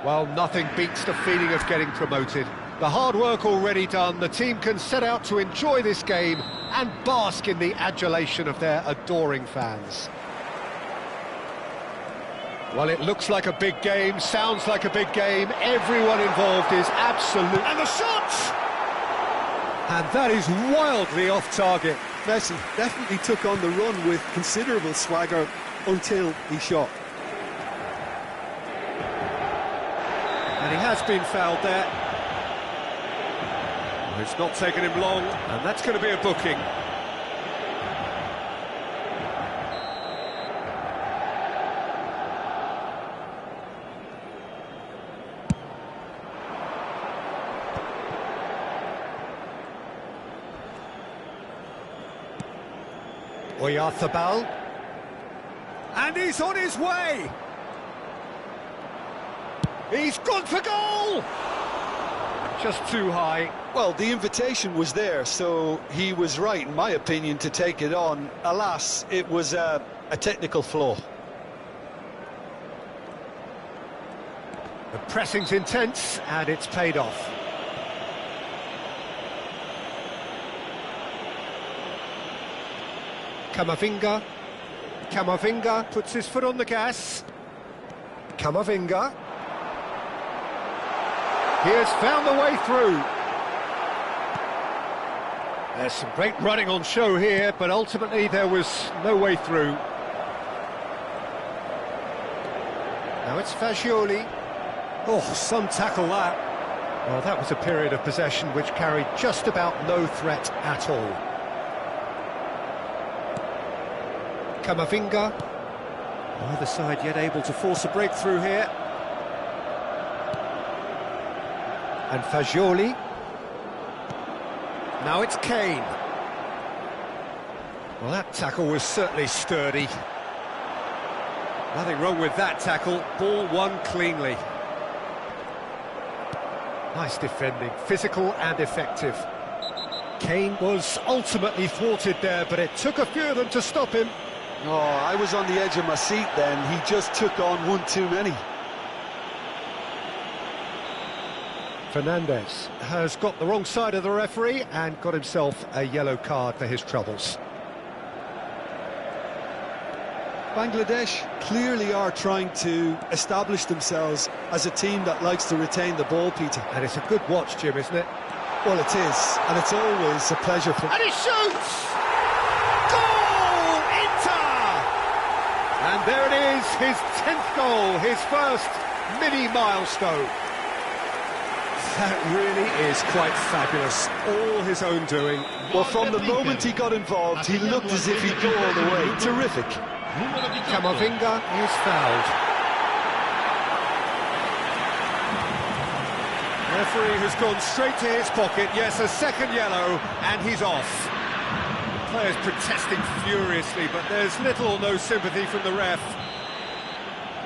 Well, nothing beats the feeling of getting promoted. The hard work already done, the team can set out to enjoy this game and bask in the adulation of their adoring fans. Well, it looks like a big game, sounds like a big game. Everyone involved is absolute... And the shot! And that is wildly off target. Messi definitely took on the run with considerable swagger until he shot. And he has been fouled there. It's not taken him long, and that's going to be a booking. Oyarzabal. And he's on his way! He's gone for goal! Just too high. Well, the invitation was there, so he was right, in my opinion, to take it on. Alas, it was a technical flaw. The pressing's intense, and it's paid off. Camavinga. Camavinga puts his foot on the gas. Camavinga. He has found the way through. There's some great running on show here, but ultimately there was no way through. Now it's Fagioli. Oh, some tackle that. Well, that was a period of possession which carried just about no threat at all. Camavinga. Neither side yet able to force a breakthrough here. And Fagioli. Now it's Kane. Well, that tackle was certainly sturdy. Nothing wrong with that tackle. Ball won cleanly. Nice defending, physical and effective. Kane was ultimately thwarted there, but it took a few of them to stop him. Oh, I was on the edge of my seat then. He just took on one too many. Fernandes has got the wrong side of the referee and got himself a yellow card for his troubles. Bangladesh clearly are trying to establish themselves as a team that likes to retain the ball, Peter. And it's a good watch, Jim, isn't it? Well, it is, and it's always a pleasure for... And he shoots! Goal! Inter! And there it is, his 10th goal, his first mini-milestone. That really is quite fabulous, all his own doing. Well, from the moment he got involved, he looked as if he'd go all the way. Terrific. Camavinga is fouled. The referee has gone straight to his pocket, yes, a second yellow, and he's off. The players protesting furiously, but there's little or no sympathy from the ref.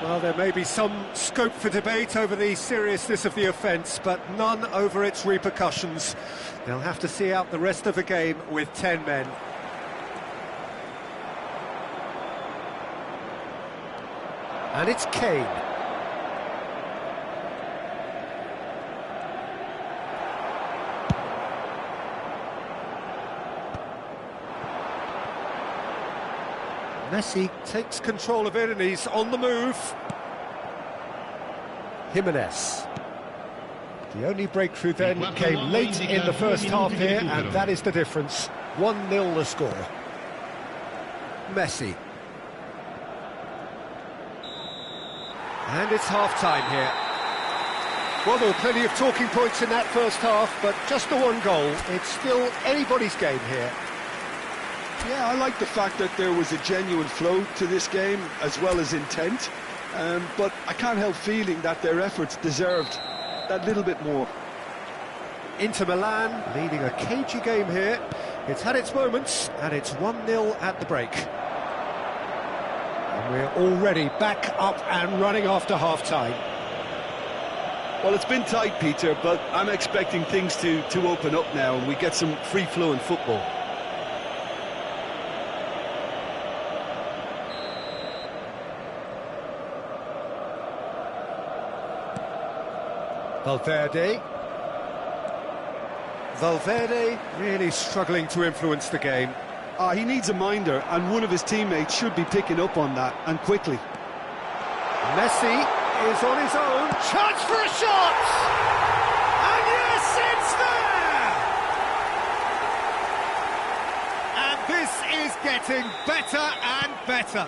Well, there may be some scope for debate over the seriousness of the offence, but none over its repercussions. They'll have to see out the rest of the game with 10 men. And it's Kane. Messi takes control of it and he's on the move. Jimenez. The only breakthrough then came late in the first half here, and that is the difference. 1-0 the score. Messi. And it's half-time here. Well, there were plenty of talking points in that first half, but just the one goal. It's still anybody's game here. Yeah, I like the fact that there was a genuine flow to this game, as well as intent. But I can't help feeling that their efforts deserved that little bit more. Inter Milan leading a cagey game here. It's had its moments, and it's 1-0 at the break. And we're already back up and running after half-time. Well, it's been tight, Peter, but I'm expecting things to open up now, and we get some free-flowing football. Valverde. Valverde really struggling to influence the game. He needs a minder, and one of his teammates should be picking up on that, and quickly. Messi is on his own. Chance for a shot! And yes, it's there! And this is getting better and better.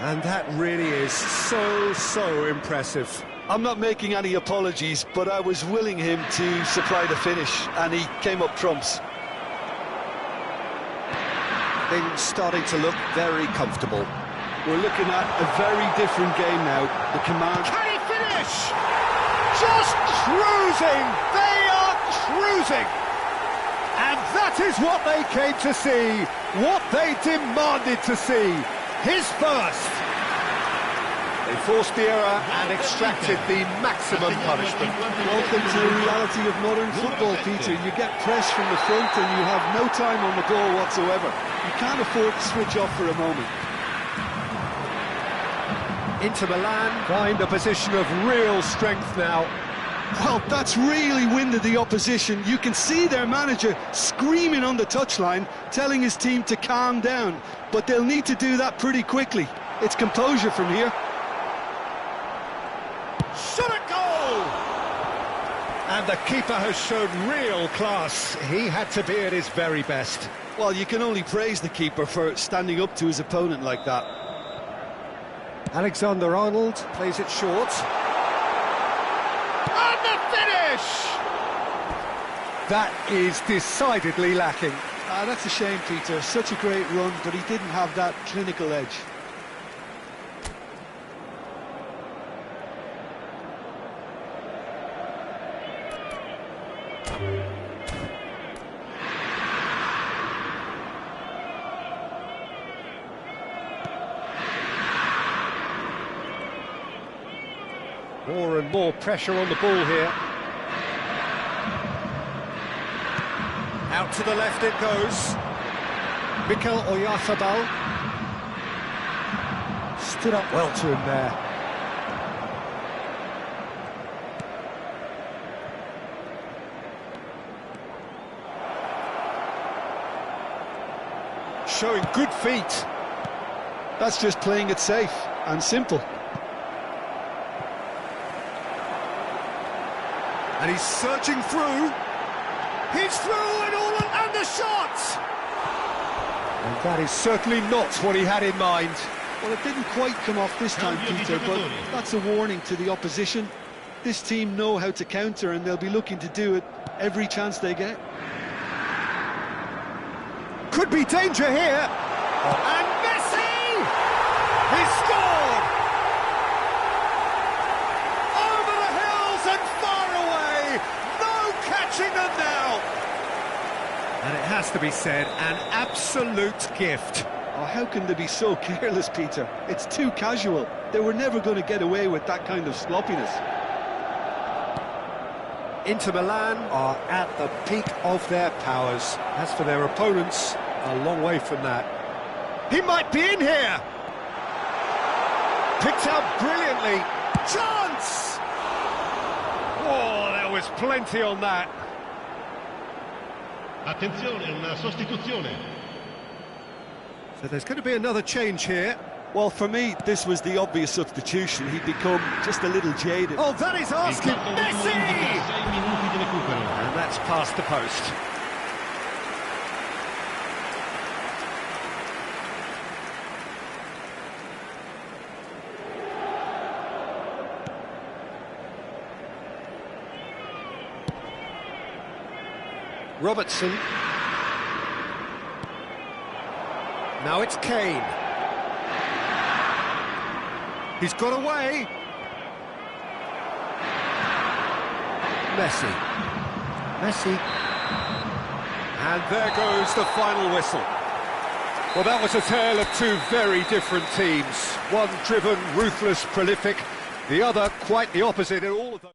And that really is so impressive. I'm not making any apologies, but I was willing him to supply the finish, and he came up trumps. Things starting to look very comfortable. We're looking at a very different game now. The command... Can he finish? Just cruising! They are cruising! And that is what they came to see, what they demanded to see. His first. They forced the error and extracted the maximum punishment. Welcome to the reality of modern football, Peter. You get press from the front and you have no time on the ball whatsoever. You can't afford to switch off for a moment. Inter Milan find a position of real strength now. Well, that's really winded the opposition. You can see their manager screaming on the touchline, telling his team to calm down. But they'll need to do that pretty quickly. It's composure from here. Shot at goal! And the keeper has shown real class. He had to be at his very best. Well, you can only praise the keeper for standing up to his opponent like that. Alexander-Arnold plays it short. And the finish! That is decidedly lacking. That's a shame, Peter. Such a great run, but he didn't have that clinical edge. More and more pressure on the ball here. Out to the left it goes. Mikel Oyarzabal stood up well to him there. Showing good feet. That's just playing it safe and simple. And he's searching through. He's through and the shot! And that is certainly not what he had in mind. Well, it didn't quite come off this time, Peter, but that's a warning to the opposition. This team know how to counter, and they'll be looking to do it every chance they get. Could be danger here. And Messi! He scored! Over the hills and far away! No catching them now! And it has to be said, an absolute gift. Oh, how can they be so careless, Peter? It's too casual. They were never going to get away with that kind of sloppiness. Inter Milan are at the peak of their powers. As for their opponents, a long way from that. He might be in here! Picked out brilliantly. Chance! Oh, there was plenty on that. Attenzione, una sostituzione. So there's going to be another change here. Well, for me, this was the obvious substitution. He'd become just a little jaded. Oh, that is asking Messi! And that's past the post. Robertson. Now it's Kane. He's got away. Messi. And there goes the final whistle. Well, that was a tale of two very different teams. One driven, ruthless, prolific. The other quite the opposite in all of those.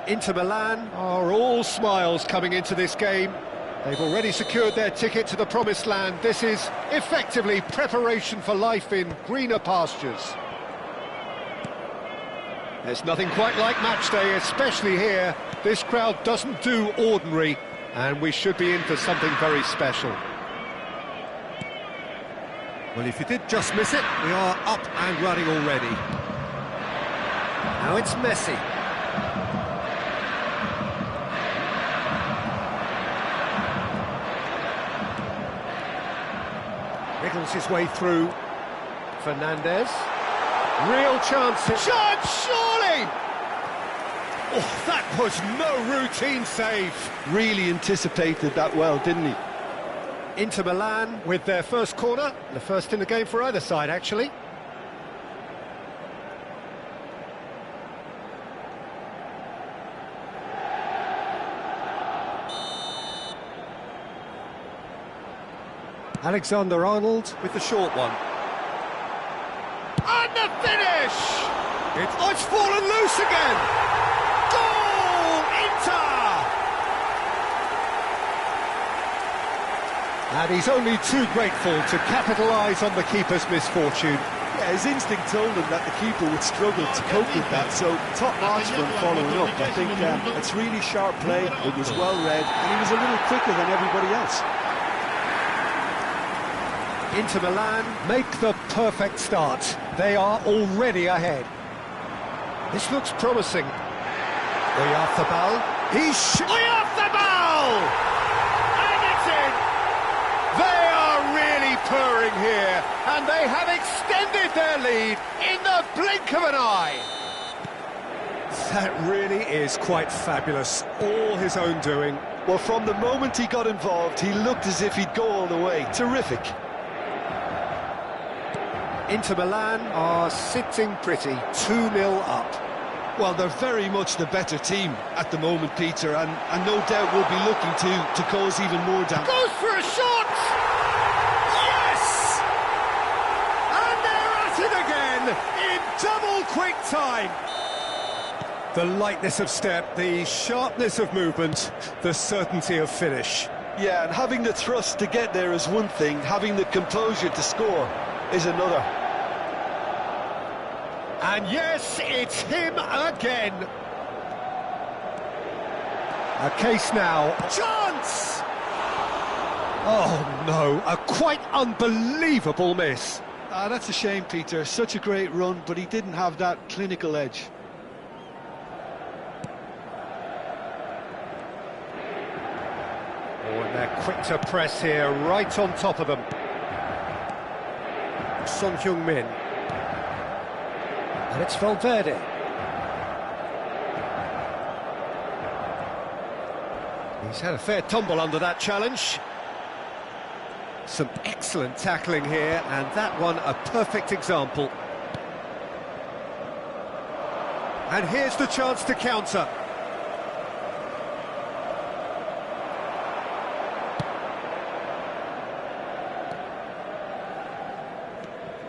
Inter Milan are all smiles coming into this game. They've already secured their ticket to the promised land. This is effectively preparation for life in greener pastures. There's nothing quite like match day, especially here. This crowd doesn't do ordinary, and we should be in for something very special. Well, if you did just miss it, we are up and running already. Now it's Messi. Wriggles his way through. Fernandez. Real chance. Chance, surely! Oh, that was no routine save. Really anticipated that well, didn't he? Inter Milan with their first corner. The first in the game for either side, actually. Alexander-Arnold with the short one. And the finish! It's fallen loose again! Goal! Inter! And he's only too grateful to capitalise on the keeper's misfortune. Yeah, his instinct told him that the keeper would struggle to cope with that, so top marks for him following up. I think it's really sharp play, it was well read, and he was a little quicker than everybody else. Inter Milan make the perfect start. They are already ahead. This looks promising. Oyarzabal. Oyarzabal! And it's in! They are really purring here, and they have extended their lead in the blink of an eye. That really is quite fabulous. All his own doing. Well, from the moment he got involved, he looked as if he'd go all the way. Terrific. Inter Milan are sitting pretty, 2-0 up. Well, they're very much the better team at the moment, Peter, and no doubt will be looking to cause even more damage. Goes for a shot! Yes! And they're at it again, in double quick time. The lightness of step, the sharpness of movement, the certainty of finish. Yeah, and having the thrust to get there is one thing, having the composure to score is another. And yes, it's him again. A case now. Chance! Oh no, a quite unbelievable miss. That's a shame, Peter. Such a great run, but he didn't have that clinical edge. Oh, and they're quick to press here, right on top of them. Son Heung-min. And it's Valverde. He's had a fair tumble under that challenge. Some excellent tackling here, and that one a perfect example. And here's the chance to counter.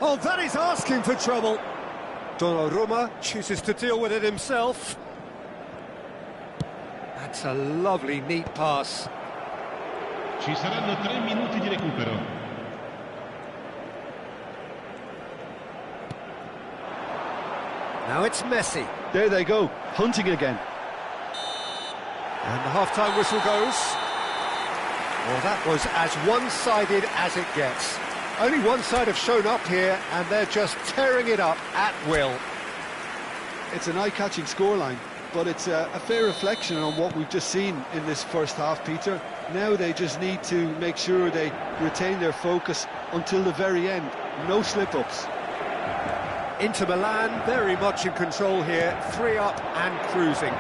Oh, that is asking for trouble. Donnarumma chooses to deal with it himself. That's a lovely, neat pass. Ci saranno 3 minuti di recupero. Now it's Messi. There they go, hunting again. And the half-time whistle goes. Well, that was as one-sided as it gets. Only one side have shown up here, and they're just tearing it up at will. It's an eye-catching scoreline, but it's a fair reflection on what we've just seen in this first half, Peter. Now they just need to make sure they retain their focus until the very end. No slip-ups. Inter Milan very much in control here, 3 up and cruising.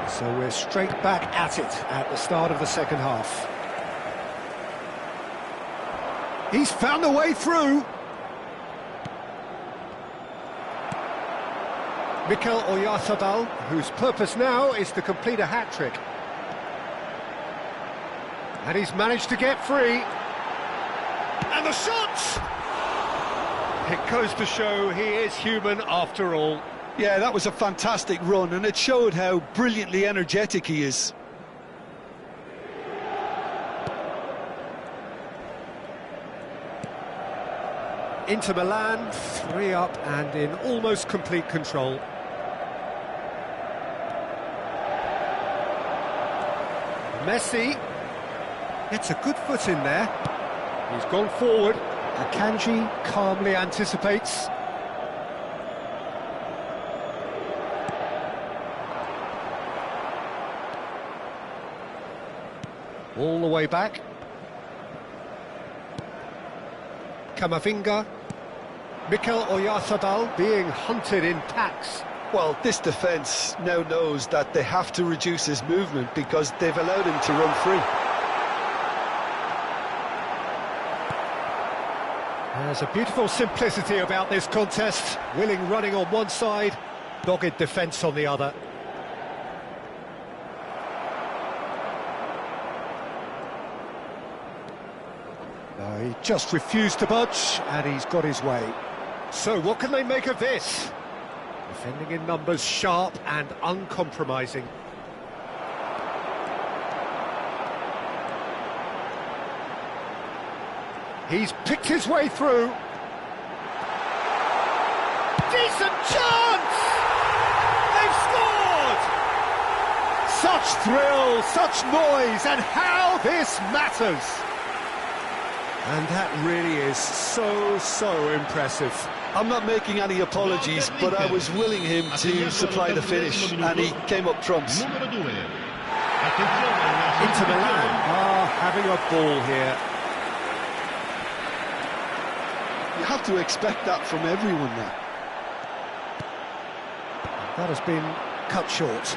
So we're straight back at it at the start of the second half. He's found a way through. Mikel Oyarzabal, whose purpose now is to complete a hat-trick. And he's managed to get free. And the shot! It goes to show he is human after all. Yeah, that was a fantastic run, and it showed how brilliantly energetic he is. Inter Milan, 3 up and in almost complete control. Messi gets a good foot in there. He's gone forward. Akanji calmly anticipates. All the way back. Camavinga. Mikel Oyarzabal being hunted in packs. Well, this defence now knows that they have to reduce his movement because they've allowed him to run free. There's a beautiful simplicity about this contest. Willing running on one side, dogged defence on the other. He just refused to budge, and he's got his way. So what can they make of this? Defending in numbers, sharp and uncompromising. He's picked his way through. Decent chance! They've scored! Such thrill, such noise, and how this matters! And that really is so impressive. I'm not making any apologies, but I was willing him to supply the finish, and he came up trumps. Inter Milan are having a ball here. You have to expect that from everyone now. That has been cut short.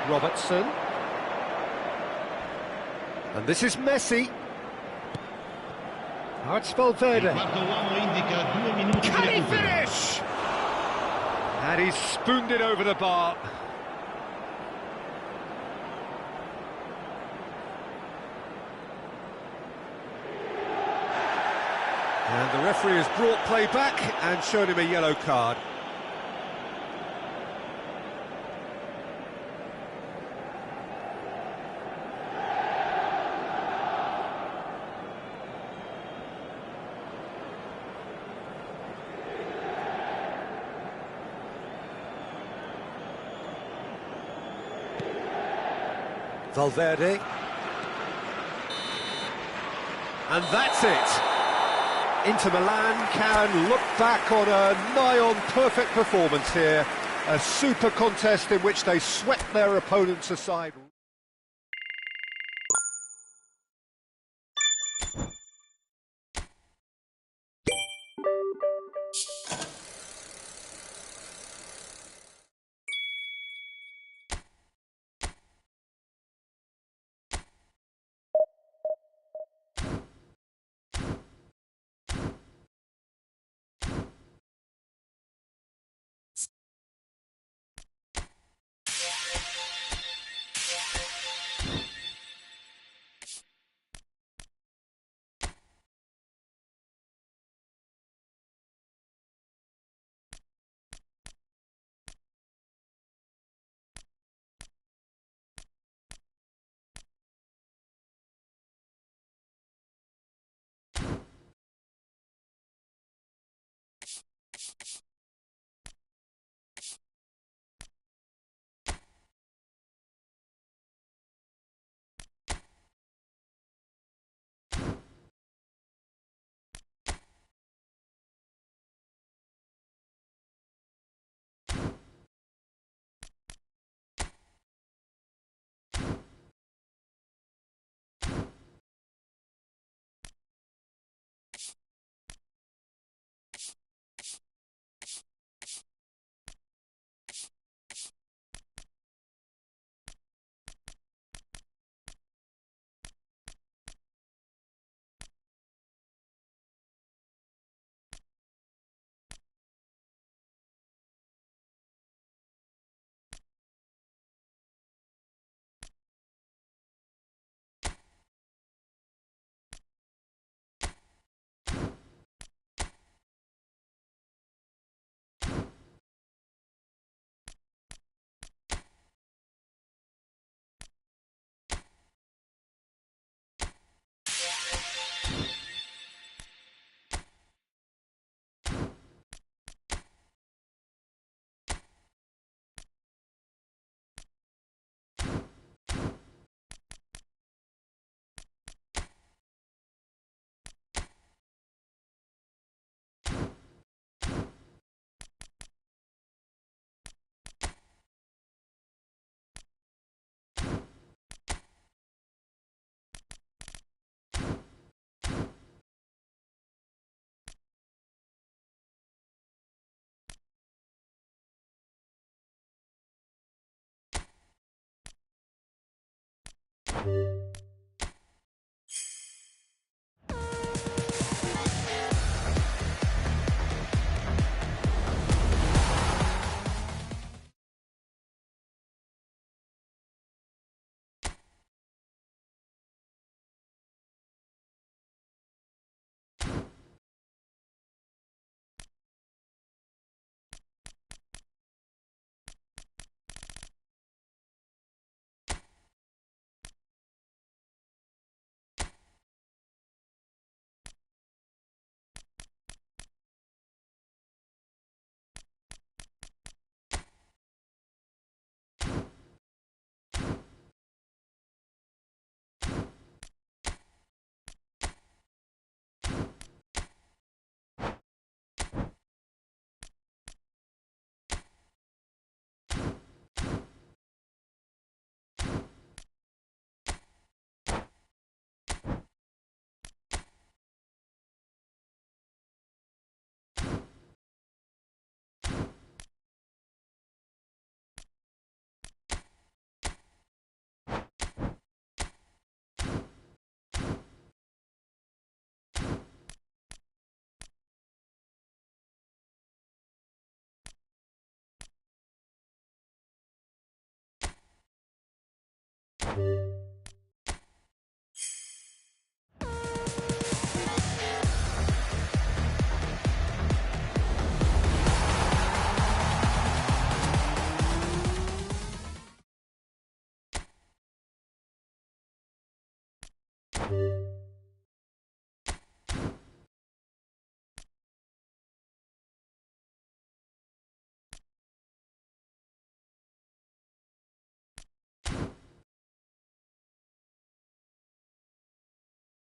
Robertson. And this is Messi. Now it's Valverde. Can he finish? And he's spooned it over the bar. And the referee has brought play back and shown him a yellow card. Valverde. And that's it. Inter Milan can look back on a nigh-on perfect performance here. A super contest in which they swept their opponents aside.